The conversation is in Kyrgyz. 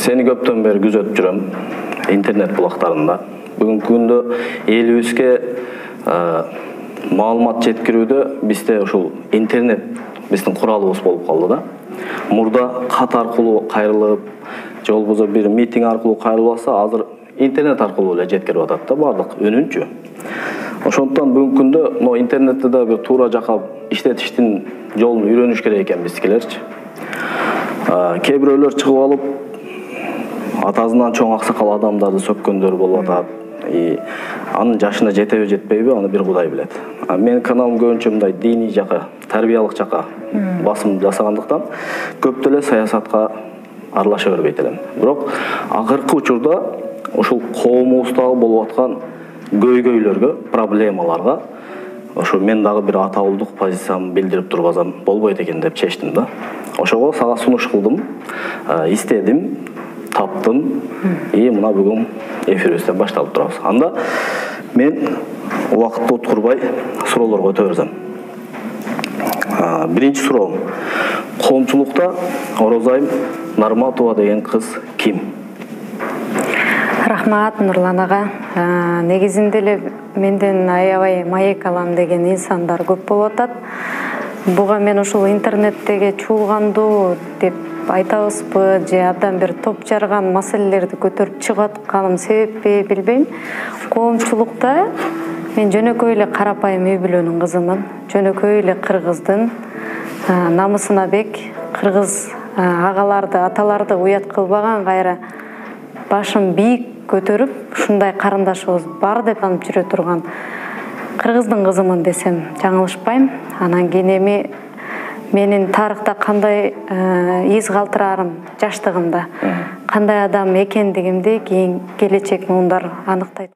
Seni көптөн бeri күзөтүп жүрөм интернет булактарында. Бүгүнкү күндө элибизге маалымат жеткирүүдө бизде ушул интернет биздин куралыбыз болуп калды да. Мурда кат аркылуу кайрылып, же болбосо бир митинг аркылуу кайрылбаса, азыр интернет аркылуу эле жеткирип атат да бардык үнүнчү. Ошондуктан бүгүнкү күндө но интернетте да бир туура жака иштетиштин жолун үйрөнүш керек экен биздикилерчи. Кээ бирөөлөр чыгып алып атасынан чоң аксакал адамдарды сөккөндөр болуп атат. Анын жашына жетеби жетпейби, аны бир Кудай билет. Менин каналым көбүнчө мындай диний жака, тарбиялык жака басым жасагандыктан көп эле саясатка аралаша бербейт элем. Бирок акыркы учурда ушул коомубуздагы болуп аткан көйгөйлөргө, проблемаларга ошо мен дагы бир атаулдук позициямды билдирип турбасам болбойт экен деп чечтим да. Ошого сага сунуш кылдым, истедим, таптым. Мына бүгүн эфирибизде башталып турабыз. Анда мен убакытты уткурбай суроолорго өтө берсем. Биринчи суроо. Коомчулукта Орозайым Нарматова деген кыз ким? Рахмат, Нурлан ага. Негизинде эле менден аябай маек алам деген инсандар көп болуп атат. Буга мен ушул интернеттеги чуулгандуу деп айтабызбы, же абдан бир топ жарган маселелерди көтөрүп чыгып атканым себеппи билбейм. Коомчулукта мен жөнөкөй эле карапайым үй бүлөнүн кызымын. Жөнөкөй эле кыргыздын намысына бек кыргыз агаларды, аталарды уят кылбаган, кайра башын бийик көтөрүп, ушундай карындашыбыз бар деп анып жүрө турган кыргыздын кызымын десем жаңылышпайм. Анан кийин эми менин тарыхта кандай из калтырарым, жаштыгымда кандай адам экендигимди кийин келечек муундар аныктайт.